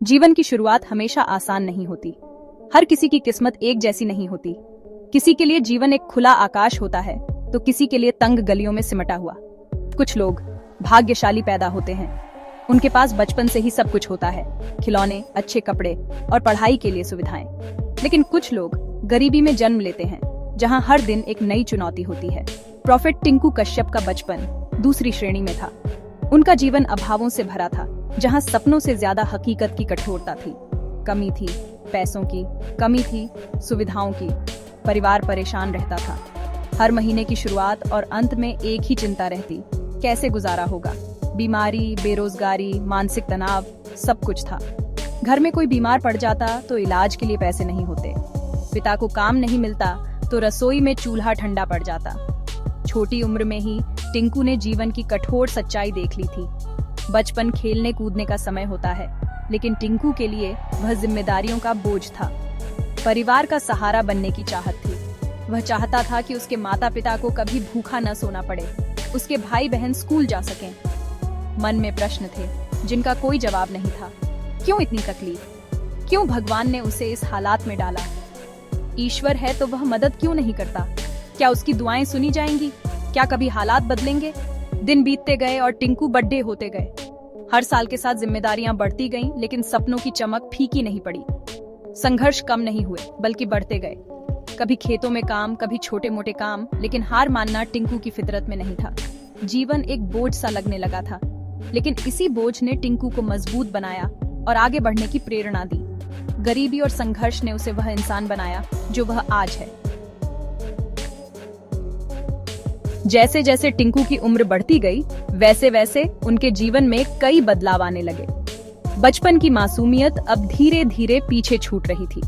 जीवन की शुरुआत हमेशा आसान नहीं होती। हर किसी की किस्मत एक जैसी नहीं होती। किसी के लिए जीवन एक खुला आकाश होता है तो किसी के लिए तंग गलियों में सिमटा हुआ। कुछ लोग भाग्यशाली पैदा होते हैं, उनके पास बचपन से ही सब कुछ होता है, खिलौने, अच्छे कपड़े और पढ़ाई के लिए सुविधाएं। लेकिन कुछ लोग गरीबी में जन्म लेते हैं, जहां हर दिन एक नई चुनौती होती है। प्रोफेट टिंकू कश्यप का बचपन दूसरी श्रेणी में था। उनका जीवन अभावों से भरा था, जहां सपनों से ज्यादा हकीकत की कठोरता थी। कमी थी पैसों की, कमी थी सुविधाओं की, परिवार परेशान रहता था। हर महीने की शुरुआत और अंत में एक ही चिंता रहती, कैसे गुजारा होगा। बीमारी, बेरोजगारी, मानसिक तनाव, सब कुछ था। घर में कोई बीमार पड़ जाता तो इलाज के लिए पैसे नहीं होते। पिता को काम नहीं मिलता तो रसोई में चूल्हा ठंडा पड़ जाता। छोटी उम्र में ही टिंकू ने जीवन की कठोर सच्चाई देख ली थी। बचपन खेलने कूदने का समय होता है, लेकिन टिंकू के लिए वह जिम्मेदारियों का बोझ था। परिवार का सहारा बनने की चाहत थी। वह चाहता था कि उसके माता पिता को कभी भूखा न सोना पड़े, उसके भाई बहन स्कूल जा सकें। मन में प्रश्न थे जिनका कोई जवाब नहीं था। क्यों इतनी तकलीफ? क्यों भगवान ने उसे इस हालात में डाला? ईश्वर है तो वह मदद क्यों नहीं करता? क्या उसकी दुआएं सुनी जाएंगी? क्या कभी हालात बदलेंगे? दिन बीतते गए और टिंकू बड्ढे होते गए। हर साल के साथ जिम्मेदारियां बढ़ती गईं, लेकिन सपनों की चमक फीकी नहीं पड़ी। संघर्ष कम नहीं हुए, बल्कि बढ़ते गए। कभी खेतों में काम, कभी छोटे मोटे काम, लेकिन हार मानना टिंकू की फितरत में नहीं था। जीवन एक बोझ सा लगने लगा था, लेकिन इसी बोझ ने टिंकू को मजबूत बनाया और आगे बढ़ने की प्रेरणा दी। गरीबी और संघर्ष ने उसे वह इंसान बनाया जो वह आज है। जैसे जैसे टिंकू की उम्र बढ़ती गई, वैसे वैसे उनके जीवन में कई बदलाव आने लगे। बचपन की मासूमियत अब धीरे धीरे पीछे छूट रही थी।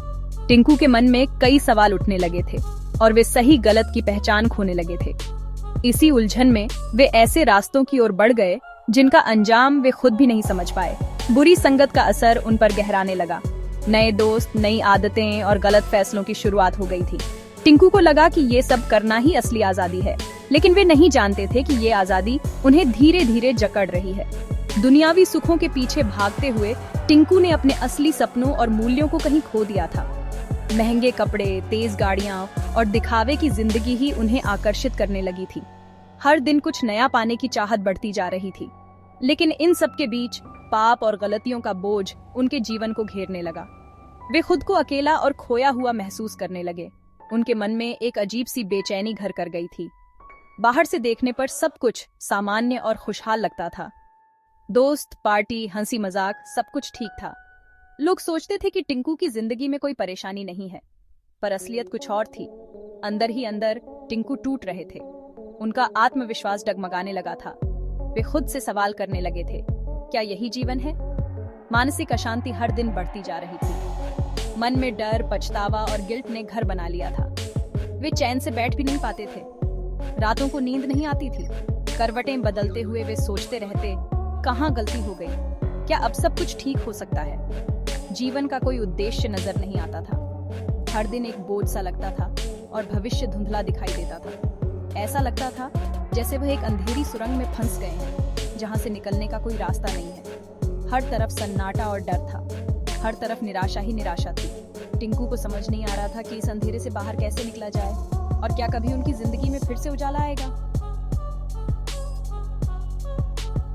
टिंकू के मन में कई सवाल उठने लगे थे और वे सही गलत की पहचान खोने लगे थे। इसी उलझन में वे ऐसे रास्तों की ओर बढ़ गए जिनका अंजाम वे खुद भी नहीं समझ पाए। बुरी संगत का असर उन पर गहराने लगा। नए दोस्त, नई आदतें और गलत फैसलों की शुरुआत हो गई थी। टिंकू को लगा कि ये सब करना ही असली आजादी है, लेकिन वे नहीं जानते थे कि ये आजादी उन्हें धीरे धीरे जकड़ रही है। दुनियावी सुखों के पीछे भागते हुए टिंकू ने अपने असली सपनों और मूल्यों को कहीं खो दिया था। महंगे कपड़े, तेज गाड़ियां और दिखावे की जिंदगी ही उन्हें आकर्षित करने लगी थी। हर दिन कुछ नया पाने की चाहत बढ़ती जा रही थी, लेकिन इन सब के बीच पाप और गलतियों का बोझ उनके जीवन को घेरने लगा। वे खुद को अकेला और खोया हुआ महसूस करने लगे। उनके मन में एक अजीब सी बेचैनी घर कर गई थी। बाहर से देखने पर सब कुछ सामान्य और खुशहाल लगता था। दोस्त, पार्टी, हंसी मजाक, सब कुछ ठीक था। लोग सोचते थे कि टिंकू की जिंदगी में कोई परेशानी नहीं है, पर असलियत कुछ और थी। अंदर ही अंदर टिंकू टूट रहे थे। उनका आत्मविश्वास डगमगाने लगा था। वे खुद से सवाल करने लगे थे, क्या यही जीवन है? मानसिक अशांति हर दिन बढ़ती जा रही थी। मन में डर, पछतावा और गिल्ट ने घर बना लिया था। वे चैन से बैठ भी नहीं पाते थे। रातों को नींद नहीं आती थी। करवटें बदलते हुए वे सोचते रहते, कहाँ गलती हो गई? क्या अब सब कुछ ठीक हो सकता है? जीवन का कोई उद्देश्य नजर नहीं आता था। हर दिन एक बोझ सा लगता था और भविष्य धुंधला दिखाई देता था। ऐसा लगता था जैसे वह एक अंधेरी सुरंग में फंस गए हैं, जहां से निकलने का कोई रास्ता नहीं है। हर तरफ सन्नाटा और डर था। हर तरफ निराशा ही निराशा थी। टिंकू को समझ नहीं आ रहा था कि इस अंधेरे से बाहर कैसे निकला जाए और क्या कभी उनकी जिंदगी में फिर से उजाला आएगा।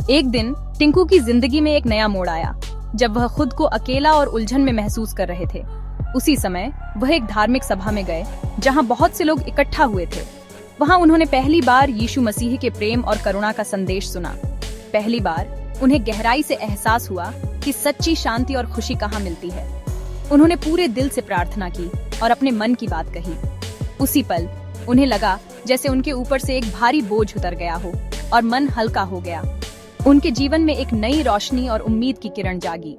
एक दिन टिंकू की जिंदगी में एक नया मोड़ आया, जब वह खुद को अकेला और उलझन में महसूस कर रहे थे। उसी समय वह एक धार्मिक सभा में गए, जहां बहुत से लोग इकट्ठा हुए थे। वहां उन्होंने पहली बार यीशु मसीह के प्रेम और करुणा का संदेश सुना। पहली बार उन्हें गहराई से एहसास हुआ कि सच्ची शांति और खुशी कहाँ मिलती है। उन्होंने पूरे दिल से प्रार्थना की और अपने मन की बात कही। उसी पल उन्हें लगा जैसे उनके ऊपर से एक भारी बोझ उतर गया हो और मन हल्का हो गया। उनके जीवन में एक नई रोशनी और उम्मीद की किरण जागी।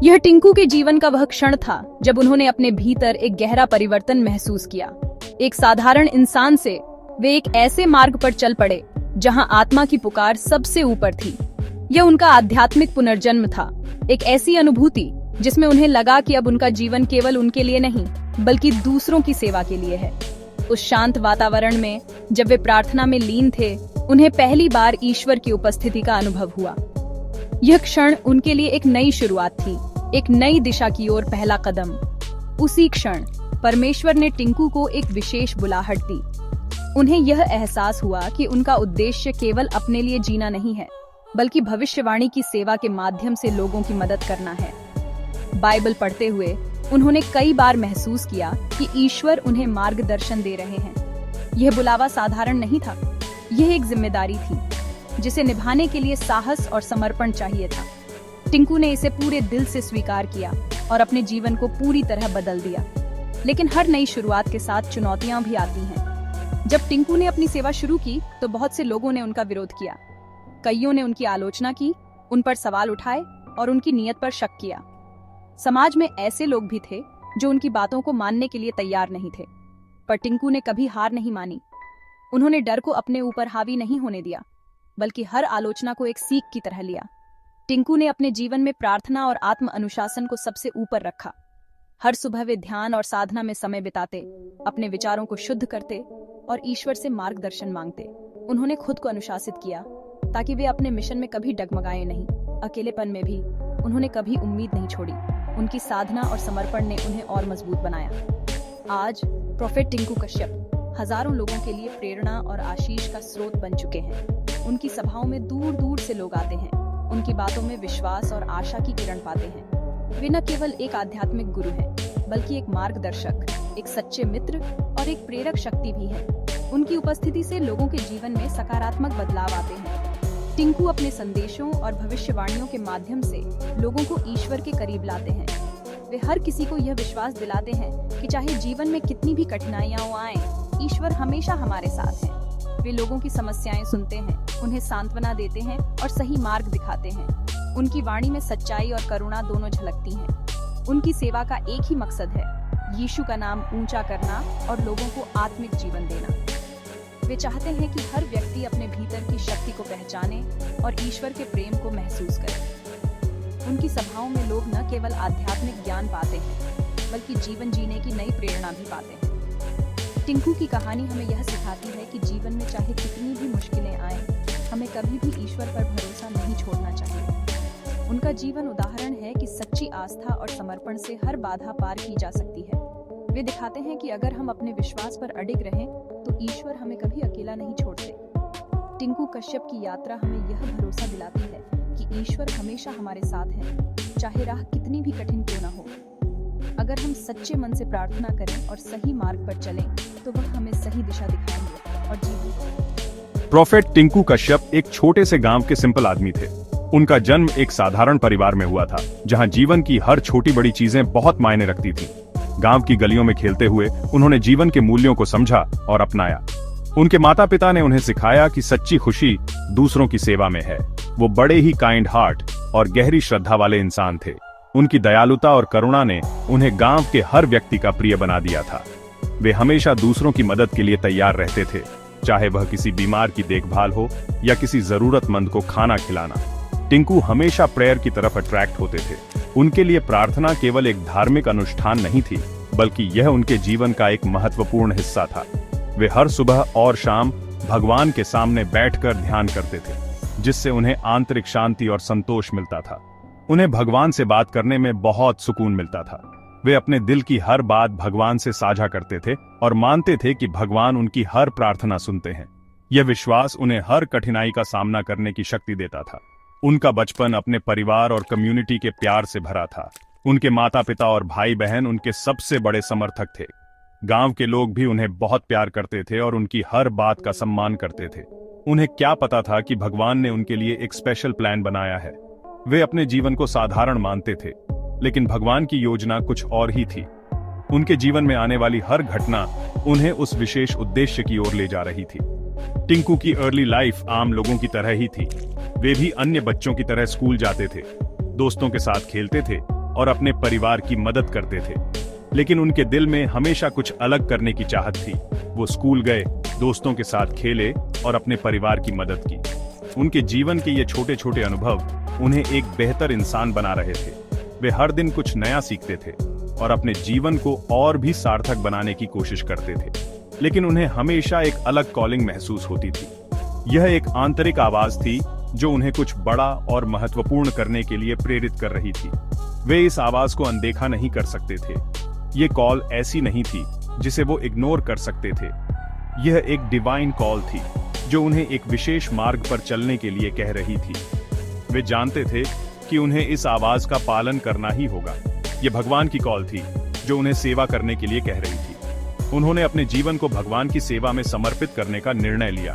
यह टिंकू के जीवन का वह क्षण था जब उन्होंने अपने भीतर एक गहरा परिवर्तन महसूस किया। एक साधारण इंसान से वे एक ऐसे मार्ग पर चल पड़े जहां आत्मा की पुकार सबसे ऊपर थी। यह उनका आध्यात्मिक पुनर्जन्म था, एक ऐसी अनुभूति जिसमें उन्हें लगा कि अब उनका जीवन केवल उनके लिए नहीं, बल्कि दूसरों की सेवा के लिए है। उस शांत वातावरण में जब वे प्रार्थना में लीन थे, उन्हें पहली बार ईश्वर की उपस्थिति का अनुभव हुआ। यह क्षण उनके लिए एक नई शुरुआत थी, एक नई दिशा की ओर पहला कदम। उसी क्षण परमेश्वर ने टिंकू को एक विशेष बुलाहट दी। उन्हें यह एहसास हुआ कि उनका उद्देश्य केवल अपने लिए जीना नहीं है, बल्कि भविष्यवाणी की सेवा के माध्यम से लोगों की मदद करना है। बाइबल पढ़ते हुए उन्होंने कई बार महसूस किया कि ईश्वर उन्हें मार्गदर्शन दे रहे हैं। यह बुलावा साधारण नहीं था, यह एक जिम्मेदारी थी जिसे निभाने के लिए साहस और समर्पण चाहिए था। टिंकू ने इसे पूरे दिल से स्वीकार किया और अपने जीवन को पूरी तरह बदल दिया। लेकिन हर नई शुरुआत के साथ चुनौतियां भी आती हैं। जब टिंकू ने अपनी सेवा शुरू की तो बहुत से लोगों ने उनका विरोध किया। कईयों ने उनकी आलोचना की, उन पर सवाल उठाए और उनकी नीयत पर शक किया। समाज में ऐसे लोग भी थे जो उनकी बातों को मानने के लिए तैयार नहीं थे, पर टिंकू ने कभी हार नहीं मानी। उन्होंने डर को अपने ऊपर हावी नहीं होने दिया, बल्कि हर आलोचना को एक सीख की तरह लिया। टिंकू ने अपने जीवन में प्रार्थना और आत्म अनुशासन को सबसे ऊपर रखा। हर सुबह वे ध्यान और साधना में समय बिताते, अपने विचारों को शुद्ध करते और ईश्वर से मार्गदर्शन मांगते। उन्होंने खुद को अनुशासित किया ताकि वे अपने मिशन में कभी डगमगाए नहीं। अकेलेपन में भी उन्होंने कभी उम्मीद नहीं छोड़ी। उनकी साधना और समर्पण ने उन्हें और मजबूत बनाया। आज प्रोफेट टिंकू कश्यप हजारों लोगों के लिए प्रेरणा और आशीष का स्रोत बन चुके हैं। उनकी सभाओं में दूर दूर से लोग आते हैं। उनकी बातों में विश्वास और आशा की किरण पाते हैं। वे न केवल एक आध्यात्मिक गुरु हैं, बल्कि एक मार्गदर्शक, एक सच्चे मित्र और एक प्रेरक शक्ति भी हैं। उनकी उपस्थिति से लोगों के जीवन में सकारात्मक बदलाव आते हैं। टिंकू अपने संदेशों और भविष्यवाणियों के माध्यम से लोगों को ईश्वर के करीब लाते हैं। वे हर किसी को यह विश्वास दिलाते हैं कि चाहे जीवन में कितनी भी कठिनाइयां आएं, ईश्वर हमेशा हमारे साथ है। वे लोगों की समस्याएं सुनते हैं, उन्हें सांत्वना देते हैं और सही मार्ग दिखाते हैं। उनकी वाणी में सच्चाई और करुणा दोनों झलकती हैं। उनकी सेवा का एक ही मकसद है, यीशु का नाम ऊंचा करना और लोगों को आत्मिक जीवन देना। वे चाहते हैं कि हर व्यक्ति अपने भीतर की शक्ति को पहचाने और ईश्वर के प्रेम को महसूस करे। उनकी सभाओं में लोग न केवल आध्यात्मिक ज्ञान पाते हैं, बल्कि जीवन जीने की नई प्रेरणा भी पाते हैं। टिंकू की कहानी हमें यह सिखाती है कि जीवन में चाहे कितनी भी मुश्किलें आएं, हमें कभी भी ईश्वर पर भरोसा नहीं छोड़ना चाहिए। उनका जीवन उदाहरण है कि सच्ची आस्था और समर्पण से हर बाधा पार की जा सकती है। वे दिखाते हैं कि अगर हम अपने विश्वास पर अडिग रहें, तो ईश्वर हमें कभी अकेला नहीं छोड़ते। टिंकू कश्यप की यात्रा हमें यह भरोसा दिलाती है कि ईश्वर हमेशा हमारे साथ है, चाहे राह कितनी भी कठिन क्यों न हो। अगर हम सच्चे मन से प्रार्थना करें और सही मार्ग पर चलें, तो वह हमें सही दिशा दिखाएंगे और जीवन। प्रोफेट टिंकू कश्यप एक छोटे से गांव के सिंपल आदमी थे। उनका जन्म एक साधारण परिवार में हुआ था, जहां जीवन की हर छोटी बड़ी चीजें बहुत मायने रखती थीं। गांव की गलियों में खेलते हुए उन्होंने जीवन के मूल्यों को समझा और अपनाया। उनके माता पिता ने उन्हें सिखाया कि सच्ची खुशी दूसरों की सेवा में है। वो बड़े ही काइंड हार्ट और गहरी श्रद्धा वाले इंसान थे। उनकी दयालुता और करुणा ने उन्हें गांव के हर व्यक्ति का प्रिय बना दिया था। वे हमेशा दूसरों की मदद के लिए तैयार रहते थे, चाहे वह किसी बीमार की देखभाल हो या किसी जरूरतमंद को खाना खिलाना। टिंकू हमेशा प्रेयर की तरफ अट्रैक्ट होते थे। उनके लिए प्रार्थना केवल एक धार्मिक अनुष्ठान नहीं थी, बल्कि यह उनके जीवन का एक महत्वपूर्ण हिस्सा था। वे हर सुबह और शाम भगवान के सामने बैठकर ध्यान करते थे, जिससे उन्हें आंतरिक शांति और संतोष मिलता था। उन्हें भगवान से बात करने में बहुत सुकून मिलता था। वे अपने दिल की हर बात भगवान से साझा करते थे और मानते थे कि भगवान उनकी हर प्रार्थना सुनते हैं। यह विश्वास उन्हें हर कठिनाई का सामना करने की शक्ति देता था। उनका बचपन अपने परिवार और कम्युनिटी के प्यार से भरा था। उनके माता पिता और भाई बहन उनके सबसे बड़े समर्थक थे। गांव के लोग भी उन्हें बहुत प्यार करते थे और उनकी हर बात का सम्मान करते थे। उन्हें क्या पता था कि भगवान ने उनके लिए एक स्पेशल प्लान बनाया है। वे अपने जीवन को साधारण मानते थे, लेकिन भगवान की योजना कुछ और ही थी। उनके जीवन में आने वाली हर घटना उन्हें उस विशेष उद्देश्य की ओर ले जा रही थी। टिंकू की अर्ली लाइफ आम लोगों की तरह ही थी। वे भी अन्य बच्चों की तरह स्कूल जाते थे, दोस्तों के साथ खेलते थे और अपने परिवार की मदद करते थे। लेकिन उनके दिल में हमेशा कुछ अलग करने की चाहत थी। वो स्कूल गए, दोस्तों के साथ खेले और अपने परिवार की मदद की। उनके जीवन के ये छोटे छोटे अनुभव उन्हें एक बेहतर इंसान बना रहे थे। वे हर दिन कुछ नया सीखते थे और अपने जीवन को और भी सार्थक बनाने की कोशिश करते थे। लेकिन उन्हें हमेशा एक अलग कॉलिंग महसूस होती थी। यह एक आंतरिक आवाज थी जो उन्हें कुछ बड़ा और महत्वपूर्ण करने के लिए प्रेरित कर रही थी। वे इस आवाज को अनदेखा नहीं कर सकते थे। ये कॉल ऐसी नहीं थी जिसे वो इग्नोर कर सकते थे। यह एक डिवाइन कॉल थी जो उन्हें एक विशेष मार्ग पर चलने के लिए कह रही थी। वे जानते थे कि उन्हें इस आवाज का पालन करना ही होगा। यह भगवान की कॉल थी जो उन्हें सेवा करने के लिए कह रही थी। उन्होंने अपने जीवन को भगवान की सेवा में समर्पित करने का निर्णय लिया।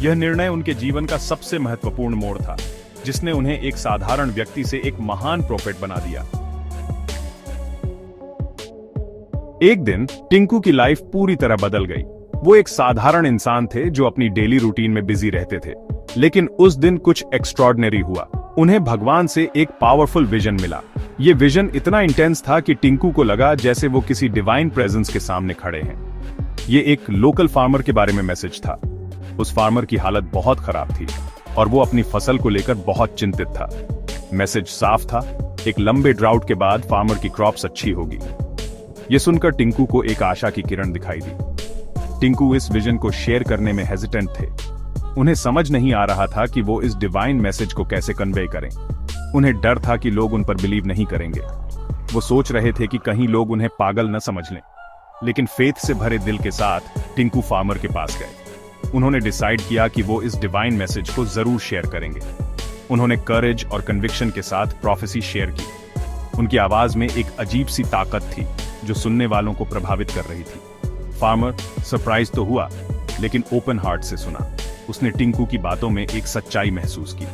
यह निर्णय उनके जीवन का सबसे महत्वपूर्ण मोड़ था, जिसने उन्हें एक साधारण व्यक्ति से एक महान प्रोफेट बना दिया। एक दिन टिंकू की लाइफ पूरी तरह बदल गई। वो एक साधारण इंसान थे जो अपनी डेली रूटीन में बिजी रहते थे, लेकिन उस दिन कुछ एक्स्ट्रॉर्डिनरी हुआ। उन्हें भगवान से एक पावरफुल विजन मिला। ये विजन इतना इंटेंस था कि टिंकू को लगा जैसे वो किसी डिवाइन प्रेजेंस के सामने खड़े हैं। ये एक लोकल फार्मर के बारे में मैसेज था। उस फार्मर की हालत बहुत खराब थी और वो अपनी फसल को लेकर बहुत चिंतित था। मैसेज साफ था, एक लंबे ड्राउट के बाद फार्मर की क्रॉप्स अच्छी होगी। ये सुनकर टिंकू को एक आशा की किरण दिखाई दी। टिंकू इस विजन को शेयर करने में हेजिटेंट थे। उन्हें समझ नहीं आ रहा था कि वो इस डिवाइन मैसेज को कैसे कन्वे करें। उन्हें डर था कि लोग उन पर बिलीव नहीं करेंगे। वो सोच रहे थे कि कहीं लोग उन्हें पागल न समझ लें। लेकिन फेथ से भरे दिल के साथ टिंकू फार्मर के पास गए। उन्होंने डिसाइड किया कि वो इस डिवाइन मैसेज को जरूर शेयर करेंगे। उन्होंने करेज और कन्विक्शन के साथ प्रोफेसी शेयर की। उनकी आवाज में एक अजीब सी ताकत थी जो सुनने वालों को प्रभावित कर रही थी। फार्मर सरप्राइज तो हुआ, लेकिन ओपन हार्ट से सुना। उसने टिंकू की बातों में एक सच्चाई महसूस की।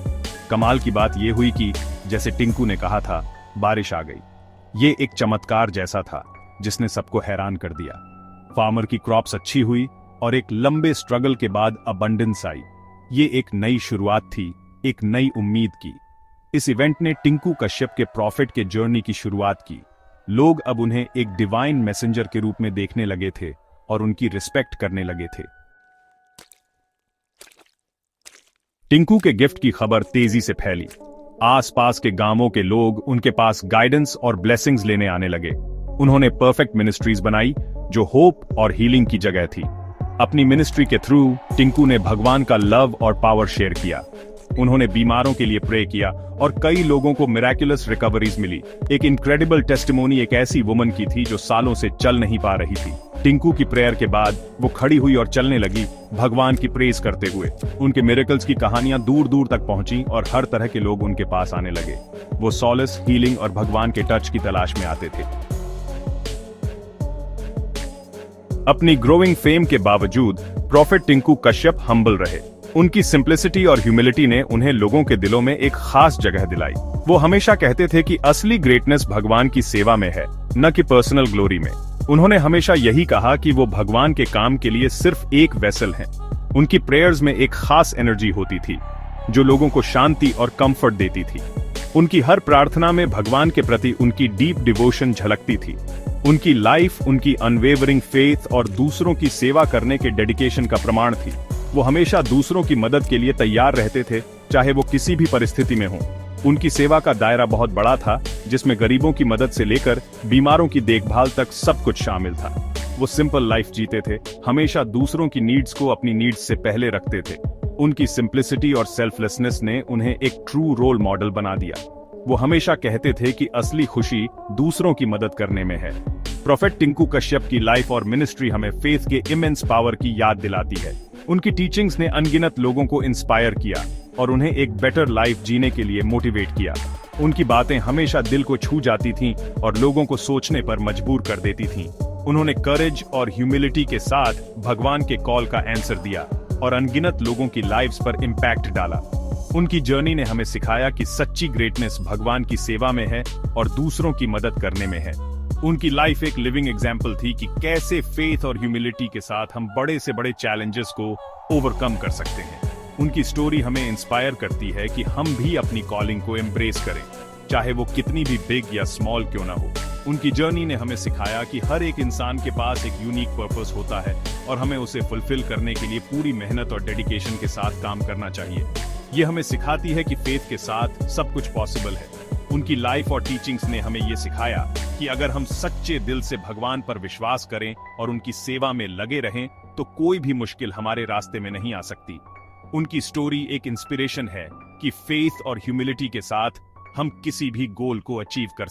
कमाल की बात यह हुई कि जैसे टिंकू ने कहा था, बारिश आ गई। ये एक चमत्कार जैसा था जिसने सबको हैरान कर दिया। फार्मर की क्रॉप्स अच्छी हुई और एक लंबे स्ट्रगल के बाद अबंडेंस आई। ये एक नई शुरुआत थी, एक नई उम्मीद की। इस इवेंट ने टिंकू कश्यप के प्रॉफिट के जर्नी की शुरुआत की। लोग अब उन्हें एक डिवाइन मैसेंजर के रूप में देखने लगे थे और उनकी रिस्पेक्ट करने लगे थे। टिंकू के गिफ्ट की खबर तेजी से फैली। आसपास के गांवों के लोग उनके पास गाइडेंस और ब्लेसिंग्स लेने आने लगे। उन्होंने परफेक्ट मिनिस्ट्रीज बनाई जो होप और हीलिंग की जगह थी। अपनी मिनिस्ट्री के थ्रू टिंकू ने भगवान का लव और पावर शेयर किया। उन्होंने बीमारों के लिए प्रे किया और कई लोगों को मिरेकुलस रिकवरीज मिली। एक इनक्रेडिबल टेस्टिमोनी एक ऐसी वुमन की थी जो सालों से चल नहीं पा रही थी। टिंकू की प्रेयर के बाद वो खड़ी हुई और चलने लगी, भगवान की प्रेज करते हुए। उनके मिरेकल्स की कहानियां दूर दूर तक पहुंची और हर तरह के लोग उनके पास आने लगे। वो सॉलेस, हीलिंग और भगवान के टच की तलाश में आते थे। अपनी ग्रोइंग फेम के बावजूद प्रॉफिट टिंकू कश्यप हम्बल रहे। उनकी सिंप्लिसिटी और ह्यूमिलिटी ने उन्हें लोगों के दिलों में एक खास जगह दिलाई। वो हमेशा कहते थे कि असली ग्रेटनेस भगवान की सेवा में है, न कि पर्सनल ग्लोरी में। उन्होंने हमेशा यही कहा कि वो भगवान के काम के लिए सिर्फ एक वेसल हैं। उनकी प्रेयर्स में एक खास एनर्जी होती थी जो लोगों को शांति और कंफर्ट देती थी। उनकी हर प्रार्थना में भगवान के प्रति उनकी डीप डिवोशन झलकती थी। उनकी लाइफ उनकी अनवेवरिंग फेथ और दूसरों की सेवा करने के डेडिकेशन का प्रमाण थी। वो हमेशा दूसरों की मदद के लिए तैयार रहते थे, चाहे वो किसी भी परिस्थिति में हो। उनकी सेवा का दायरा बहुत बड़ा था, जिसमें गरीबों की मदद से लेकर बीमारों की देखभाल तक सब कुछ शामिल था। वो सिंपल लाइफ जीते थे, हमेशा दूसरों की नीड्स को अपनी नीड्स से पहले रखते थे। उनकी सिंप्लिसिटी और सेल्फलेसनेस ने उन्हें एक ट्रू रोल मॉडल बना दिया। वो हमेशा कहते थे कि असली खुशी दूसरों की मदद करने में है। प्रोफेट टिंकू कश्यप की लाइफ और मिनिस्ट्री हमें फेथ के इमेंस पावर की याद दिलाती है। उनकी टीचिंग्स ने अनगिनत लोगों को इंस्पायर किया और उन्हें एक बेटर लाइफ जीने के लिए मोटिवेट किया। उनकी बातें हमेशा दिल को छू जाती थीं और लोगों को सोचने पर मजबूर कर देती थीं। उन्होंने करेज और ह्यूमिलिटी के साथ भगवान के कॉल का आंसर दिया और अनगिनत लोगों की लाइव्स पर इम्पैक्ट डाला। उनकी जर्नी ने हमें सिखाया कि सच्ची ग्रेटनेस भगवान की सेवा में है और दूसरों की मदद करने में है। उनकी लाइफ एक लिविंग एग्जाम्पल थी कि कैसे फेथ और ह्यूमिलिटी के साथ हम बड़े से बड़े चैलेंजेस को ओवरकम कर सकते हैं। उनकी स्टोरी हमें इंस्पायर करती है कि हम भी अपनी कॉलिंग को एम्ब्रेस करें, चाहे वो कितनी भी बिग या स्मॉल क्यों ना हो। उनकी जर्नी ने हमें सिखाया कि हर एक इंसान के पास एक यूनिक पर्पस होता है और हमें उसे फुलफिल करने के लिए पूरी मेहनत और डेडिकेशन के साथ काम करना चाहिए। ये हमें सिखाती है कि फेथ के साथ सब कुछ पॉसिबल है। उनकी लाइफ और टीचिंग्स ने हमें ये सिखाया कि अगर हम सच्चे दिल से भगवान पर विश्वास करें और उनकी सेवा में लगे रहें तो कोई भी मुश्किल हमारे रास्ते में नहीं आ सकती। उनकी स्टोरी एक इंस्पिरेशन है कि फेथ और ह्यूमिलिटी के साथ हम किसी भी गोल को अचीव कर सकते हैं।